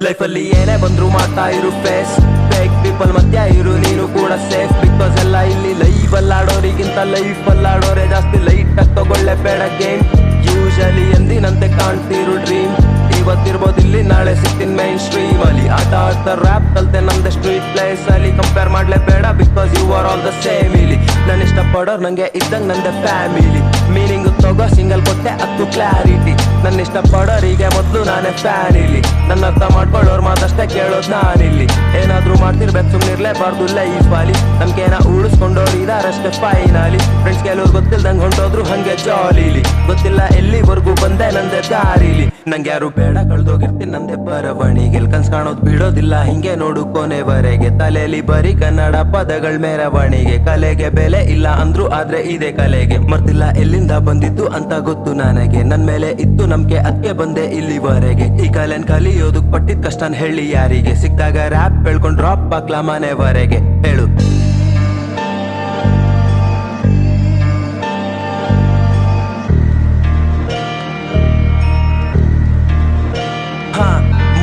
ಲೈಫಲ್ಲಿ ಏನೇ ಬಂದ್ರು ಮಾಡ್ತಾ ಇರು ಫೇಸ್, ಫೇಕ್ ಪೀಪಲ್ ಮಧ್ಯ ಇರು ನೀನು ಕೂಡ ಸೇಫ್. ಬಿಕಾಸ್ ಎಲ್ಲ ಇಲ್ಲಿ ಲೈಫ್ ಅಲ್ಲಾಡೋರಿಗಿಂತ ಲೈಫ್ ಅಲ್ಲಾಡೋರೆ ಜಾಸ್ತಿ ಲೈಟ್ ಆಗಿ ತಗೊಳ್ಳೆ ಬೇಡ ಗೇಮ್. ಯೂಶಲಿ ಎಂದಿನಂತೆ ಕಾಣ್ತಿರು ಡ್ರೀಮ್, ಇವತ್ತಿರ್ಬೋದು ಇಲ್ಲಿ ನಾಳೆ ಸಿಗ್ತೀನಿ ಮೈನ್ ಸ್ಟ್ರೀಮ್ ಅಲ್ಲಿ. ಆಟ ಆಡ್ತಾ ರ್ಯಾಪ್ ಕಲ್ತೆ ನಮ್ದೆ ಸ್ಟ್ರೀಟ್ ಪ್ಲೇಸ್ ಅಲ್ಲಿ, ಕಂಪೇರ್ ಮಾಡ್ಲೇ ಬೇಡ because you are all the same ಇಲ್ಲಿ. ನಾನು ಇಷ್ಟಪಡೋರು ನಂಗೆ ಇದ್ದಂಗೆ ನಂದೆ ಫ್ಯಾಮಿಲಿ, ಮೀನಿಂಗ್ ತಗೋ ಸಿಂಗಲ್ ಕೊಟ್ಟೆ ಅದು ಕ್ಲಾರಿಟಿ. ನನ್ನ ಇಷ್ಟಪಡೋರಿಗೆ ಮೊದಲು ನಾನೇ ಫ್ಯಾನ್ ಇಲ್ಲಿ, ನನ್ನ ಅರ್ಥ ಮಾಡ್ಕೊಳ್ಳೋರು ಮಾತಷ್ಟೇ ಕೇಳೋದು ನಾನಿಲ್ಲಿ. ಏನಾದ್ರೂ ಮಾಡ್ತಿರ್ಬೇಕು ಸುಮ್ನಿರ್ಲೇಬಾರ್ದು ಲೈಫ್ ಅಲ್ಲಿ, ನಮ್ಗೇನ ಉಳಿಸ್ಕೊಂಡೋರು ಇದಾರಷ್ಟೇ ಫೈನಲಿ. ಫ್ರೆಂಡ್ಸ್ ಕೆಲವ್ರು ಗೊತ್ತಿಲ್ದಂಗೆ ಹೊಂಟೋದ್ರು ಹಂಗೆ ಜಾಲಿಲಿ, ಗೊತ್ತಿಲ್ಲ ಎಲ್ಲಿವರೆಗೂ ಬಂದೆ ನಂದೆ ದಾರಿಲಿ. ನಂಗೆ ಯಾರು ಬೇಡ ಕಳ್ದೋಗಿರ್ತೀನಿ ನಂದೆ ಬರವಣಿಗೆ, ಕನ್ಸ್ ಕಾಣೋದ್ ಬಿಡೋದಿಲ್ಲ ಹಿಂಗೆ ನೋಡು ಕೊನೆವರೆಗೆ. ತಲೆಯಲ್ಲಿ ಬರೀ ಕನ್ನಡ ಪದಗಳ ಮೆರವಣಿಗೆ, ಕಲೆಗೆ ಬೆಲೆ ಇಲ್ಲ ಅಂದ್ರು ಆದ್ರೆ ಇದೆ ಕಲೆಗೆ. ಮರ್ತಿಲ್ಲ ಎಲ್ಲಿಂದ ಬಂದಿದ್ದು ಅಂತ ಗೊತ್ತು ನನಗೆ, ನನ್ ಮೇಲೆ ಇತ್ತು ನಂಬಿಕೆ ಅದಕ್ಕೆ ಬಂದೆ ಇಲ್ಲಿವರೆಗೆ. ಈ ಕಲೆನ್ ಕಲಿಯೋದಕ್ ಪಟ್ಟಿದ್ ಕಷ್ಟನ್ ಹೇಳಿ ಯಾರಿಗೆ, ಸಿಕ್ಕಾಗ ರ್ಯಾಪ್ ಹೇಳ್ಕೊಂಡ್ ಡ್ರಾಪ್ ಹಾಕ್ಲಾ ಮನೆವರೆಗೆ ಹೇಳು.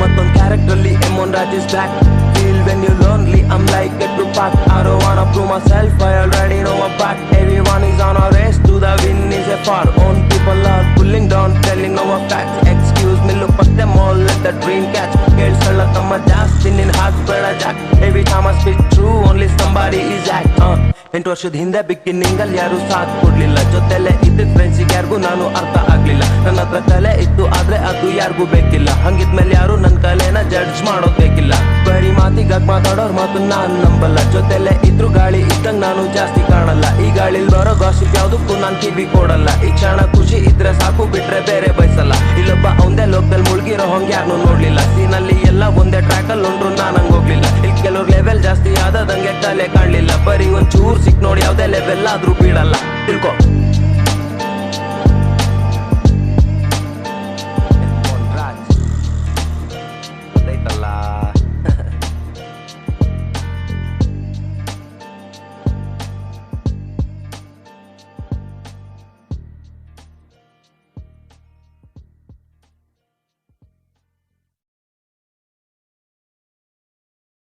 ಮತ್ತೊಂದ್ ಕ್ಯಾರೆಕ್ಟರ್ ಅಲ್ಲಿ ಎಮೋನ್ Raj is back. Feel when you're lonely, I'm like get to pack. I don't wanna prove myself, I already know my back. Everyone is on a race to the win is a far. Own people are pulling down, telling our facts. Excuse me, look at them all, let the dream catch. ಕೇಳ್ಸಲ್ಲ ತಮ್ಮ ಜಾಸ್ತಿ ನಿನ್ ಹಾಕ್ಬೇಡ Jack. Every time I speak true, only somebody is act. 8 ವರ್ಷದ ಹಿಂದೆ beginning ಅಲ್ಲಿ ಯಾರು ಸಾಥ್ ಕೊಡ್ಲಿಲ್ಲ, ಜೊತೆಲೆ ಇದ್ದ ಫ್ರೆಂಡ್ಸಿಗೆ ಯಾರಿಗೂ ನಾನು ಅರ್ಥ ಆಗ್ಲಿಲ್ಲ. ನನ್ನ ಹತ್ರ ಕಲೆ ಇತ್ತು ಆದ್ರೆ ಅದು ಯಾರಿಗೂ ಬೇಕಿಲ್ಲ, ಹಂಗಿದ್ಮೇಲೆ ಯಾರು ನನ್ ಕಲೆನ ಜಡ್ಜ್ ಮಾಡೋದ್ ಬೇಕಿಲ್ಲ. ಬರೀ ಮಾತಿಗಾಗಿ ಮಾತಾಡೋರ್ ಮಾತು ನಾನ್ ನಂಬಲ್ಲ, ಜೊತೆಲೆ ಇದ್ರು ಗಾಳಿ ಇದ್ದಂಗ್ ನಾನು ಜಾಸ್ತಿ ಕಾಣಲ್ಲ. ಈ ಗಾಳಿಲ್ ಬರೋ ಗಾಸಿಪ್ ಯಾವ್ದಕ್ಕೂ ನಾನ್ ಕಿವಿ ಕೊಡಲ್ಲ. ಈ ಕ್ಷಣ ಖುಷಿ ಇದ್ರೆ ಸಾಕು ಬಿಟ್ರೆ ಬೇರೆ ಬಯಸಲ್ಲ. ಇಲ್ಲೊಬ್ಬ ಅವಂದೇ ಲೋಕಲ್ ಮುಳ್ಗಿರೋ ಹಂಗೆ ಯಾರನ್ನೂ ನೋಡ್ಲಿಲ್ಲ. ಸೀನಲ್ಲಿ ಎಲ್ಲ ಒಂದೇ ಟ್ರ್ಯಾಕ್ ಅಲ್ಲಿ ಹೊಂಟ್ರು ನಾನ್ ಹಂಗ್ ಹೋಗ್ಲಿಲ್ಲ. ಇಲ್ಲಿ ಕೆಲವ್ರ ಲೆವೆಲ್ ಜಾಸ್ತಿ ಆದದಂಗೆ ಕಲೆ ಕಾಣ್ಲಿಲ್ಲ, ಬರೀ ಒಂಚೂರ್ ಸಿಕ್ ನೋಡಿ ಯಾವ್ದೇ ಲೆವೆಲ್ ಆದ್ರೂ ಬಿಡಲ್ಲ.